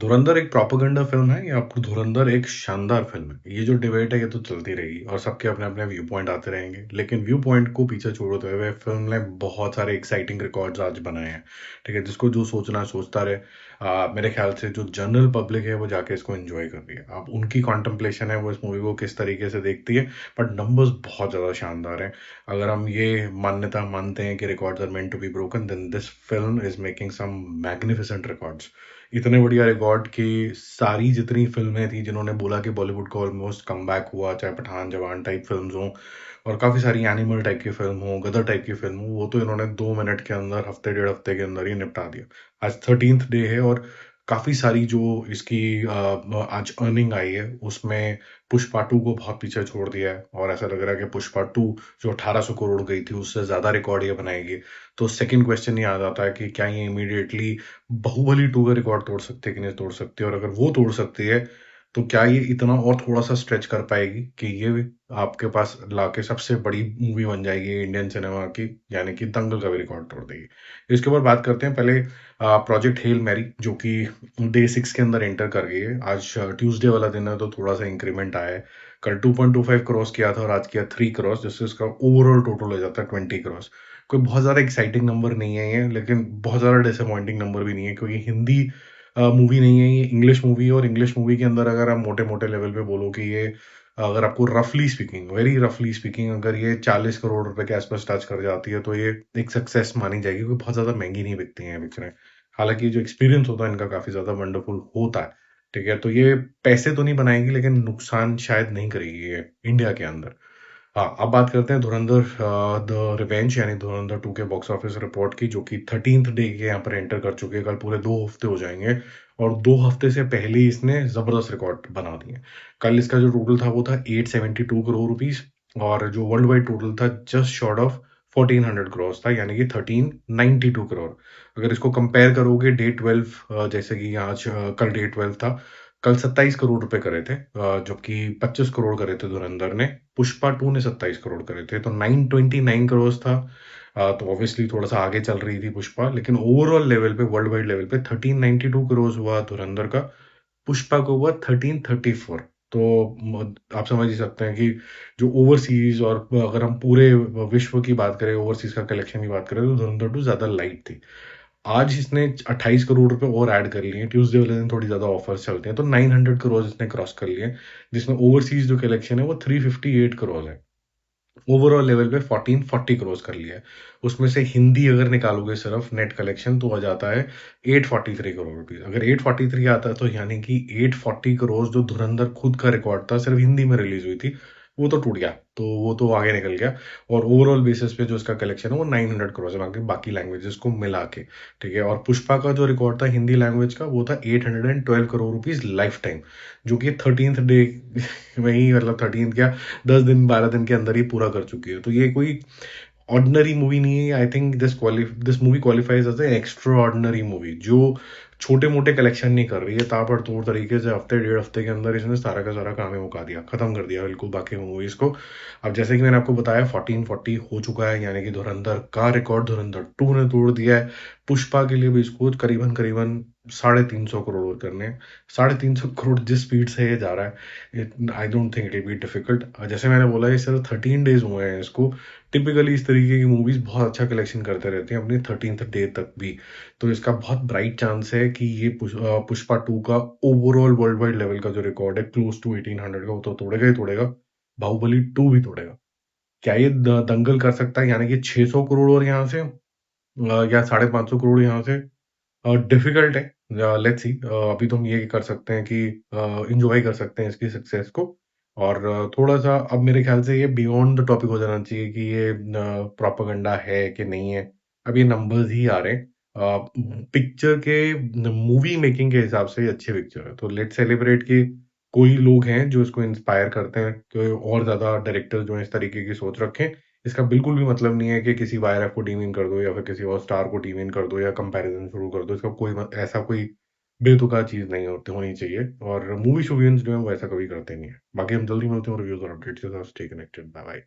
धुरंधर एक propaganda film है या आपको धुरंधर एक शानदार फ़िल्म है? ये जो डिबेट है ये तो चलती रहेगी और सबके अपने-अपने व्यू पॉइंट आते रहेंगे। लेकिन व्यू पॉइंट को पीछे छोड़ते हुए फ़िल्म ने बहुत सारे एक्साइटिंग रिकॉर्ड्स आज बनाए हैं, ठीक है? जिसको जो सोचना है सोचता रहे। मेरे ख़्याल से जो जनरल पब्लिक है वो जाके इसको एन्जॉय कर रही है। अब उनकी कॉन्टेम्प्लेशन है वो इस मूवी को किस तरीके से देखती है, बट नंबर्स बहुत ज़्यादा शानदार हैं। अगर हम ये मान्यता मानते हैं कि records are meant to be broken then this film is making some magnificent records. इतने बढ़िया रिकॉर्ड कि सारी जितनी फ़िल्में थी जिन्होंने बोला कि बॉलीवुड का ऑलमोस्ट कमबैक हुआ, चाहे पठान, जवान टाइप फ़िल्म्स हों और काफ़ी सारी एनिमल टाइप की फ़िल्म हो, गदर टाइप की फ़िल्म हो, वो तो इन्होंने 2 मिनट के अंदर, हफ़्ते डेढ़ हफ़्ते के अंदर ही निपटा दिया। आज 13th डे है और काफ़ी सारी जो इसकी आज अर्निंग आई है, उसमें पुष्पा 2 को बहुत पीछे छोड़ दिया है और ऐसा लग रहा है कि पुष्पा 2 जो 1800 करोड़ गई थी, उससे ज़्यादा रिकॉर्ड ये बनाएगी। तो सेकंड क्वेश्चन ये आ जाता है कि क्या ये इमीडिएटली बाहुबली 2 का रिकॉर्ड तोड़ सकती है कि नहीं तोड़ सकती है और अगर वो तोड़ सकती है तो क्या ये इतना और थोड़ा-सा स्ट्रेच कर पाएगी कि ये भी आपके पास लाके सबसे बड़ी मूवी बन जाएगी इंडियन सिनेमा की, यानी कि दंगल का भी रिकॉर्ड तोड़ देगी। इसके ऊपर बात करते हैं पहले प्रोजेक्ट हेल मैरी जो कि डे 6 के अंदर एंटर कर गई है। आज ट्यूसडे वाला दिन है तो थोड़ा-सा इंक्रीमेंट आया है। कल 2.25 क्रॉस किया था और आज किया 3 क्रॉस जिससे इसका ओवरऑल टोटल हो जाता है 20 क्रॉस। कोई बहुत ज़्यादा एक्साइटिंग नंबर नहीं है ये, लेकिन बहुत ज़्यादा डिसअपॉइंटिंग नंबर भी नहीं है क्योंकि हिंदी मूवी नहीं है ये, इंग्लिश मूवी है और इंग्लिश मूवी के अंदर अगर आप मोटे-मोटे लेवल पे बोलो कि ये अगर आपको रफली स्पीकिंग, वेरी रफली स्पीकिंग अगर ये 40 करोड़ रुपए के आस-पास टच कर जाती है, तो ये एक सक्सेस मानी जाएगी क्योंकि बहुत ज़्यादा महँगी नहीं बिकती हैं ये पिक्चरें। हालाँकि जो एक्सपीरियंस होता है इनका काफ़ी ज़्यादा वंडरफुल होता है, ठीक है? तो ये पैसे तो नहीं बनाएँगी लेकिन नुकसान शायद नहीं करेगी ये इंडिया के अंदर। हाँ, अब बात करते हैं धुरंधर द रिवेंज यानी धुरंधर 2 के बॉक्स ऑफिस रिपोर्ट की जो कि 13th डे के यहाँ पर एंटर कर चुकी है। कल पूरे 2 हफ्ते हो जाएँगे और 2 हफ्ते से पहले ही इसने ज़बरदस्त रिकॉर्ड बना दिए। कल इसका जो टोटल था वो था 872 करोड़ रुपीज़ और जो वर्ल्ड वाइड टोटल था जस्ट शॉर्ट ऑफ 1400 करोड़ था यानी कि 1392 करोड़। अगर इसको कंपेयर करोगे डे 12 जैसे कि आज कल डे 12 था, कल 27 करोड़ रुपए करे थे जबकि 25 करोड़ करे थे धुरंधर ने। पुष्पा 2 ने 27 करोड़ करे थे, तो 929 करोड़ था। तो ऑब्वियसली थोड़ा-सा आगे चल रही थी पुष्पा, लेकिन ओवरऑल लेवल पे, वर्ल्ड वाइड लेवल पे 1392 करोड़ हुआ धुरंधर का, पुष्पा को हुआ 1334। तो आप समझ ही सकते हैं कि जो ओवरसीज़ और अगर हम पूरे विश्व की बात करें, ओवरसीज़ का कलेक्शन की बात करें, तो धुरंधर 2 ज़्यादा लाइट थी। आज इसने 28 करोड़ रुपए और ऐड कर लिए हैं, ट्यूसडे वाले दिन थोड़ी ज़्यादा ऑफर्स चलते हैं, तो 900 करोड़ इसने क्रॉस कर लिए हैं, जिसमें ओवरसीज़ जो कलेक्शन है वो 358 करोड़ है। ओवरऑल लेवल पे 1440 क्रॉस कर लिया है। उसमें से हिंदी अगर निकालोगे सिर्फ नेट कलेक्शन तो आ जाता है 843 करोड़ रुपीज़। अगर 843 आता है तो यानी कि 840 करोड़ जो धुरंधर खुद का रिकॉर्ड था सिर्फ हिंदी में रिलीज़ हुई थी, वो तो टूट गया। तो वो तो आगे निकल गया और ओवरऑल बेसिस पे जो इसका कलेक्शन है वो 900 करोड़ है बाकी लैंग्वेजेस को मिला के, ठीक है? और पुष्पा का जो रिकॉर्ड था हिंदी लैंग्वेज का वो था 812 करोड़ रुपीज़ लाइफ टाइम, जो कि 13th डे में ही मतलब 13th क्या 10 दिन 12 दिन के अंदर ही पूरा कर चुकी है। तो ये कोई ऑर्डिनरी मूवी नहीं है। I think this movie qualifies as a extraordinary movie जो छोटे-मोटे कलेक्शन नहीं कर रही है। ताबड़तोड़ तरीके से हफ्ते डेढ़ हफ्ते के अंदर इसने सारा का सारा काम ही मुका दिया, खत्म कर दिया बिल्कुल बाकी मूवीज को। अब जैसे कि मैंने आपको बताया 1440 हो चुका है यानी कि धुरंधर का रिकॉर्ड धुरंधर 2 ने तोड़ दिया है। पुष्पा के लिए भी इसको करीबन करीबन 350 करोड़ और करने हैं। 350 करोड़ जिस स्पीड से ये जा रहा है, I don't think it will be difficult. जैसे मैंने बोला ये सिर्फ 13 डेज हुए हैं इसको। टिपिकली इस तरीके की मूवीज बहुत अच्छा कलेक्शन करते रहते हैं अपनी 13th डे तक भी। तो इसका बहुत ब्राइट चांस है कि ये पुष्पा 2 का ओवरऑल वर्ल्ड वाइड लेवल का जो रिकॉर्ड है क्लोज टू 1800 का वो तो तोड़ेगा ही तोड़ेगा। बाहुबली 2 भी तोड़ेगा। क्या ये दंगल कर सकता है यानी कि 600 करोड़ और यहाँ से या 550 करोड़ यहाँ से? डिफिकल्ट है। Let's see. अभी तो हम ये कर सकते हैं कि एंजॉय कर सकते हैं इसकी सक्सेस को और थोड़ा-सा अब मेरे ख्याल से ये बियॉन्ड द टॉपिक हो जाना चाहिए कि ये प्रोपेगेंडा है कि नहीं है। अब ये नंबर्स ही आ रहे हैं। पिक्चर के मूवी मेकिंग के हिसाब से ये अच्छी पिक्चर है। तो लेट्स सेलिब्रेट कि कोई लोग हैं जो इसको इंस्पायर करते हैं कि और ज़्यादा डायरेक्टर जो हैं इस तरीके की सोच रखें। इसका बिल्कुल भी मतलब नहीं है कि किसी वायरएफ को डीमीन कर दो या फिर किसी और स्टार को डीमीन कर दो या कंपैरिजन शुरू कर दो। इसका कोई ऐसा कोई बेतुका चीज़ नहीं होनी चाहिए और मूवी शोवियंस जो हैं वो ऐसा कभी करते नहीं है। बाकी हम जल्दी मिलते हैं रिव्यूज़ और अपडेट्स के साथ। Stay connected. Bye bye.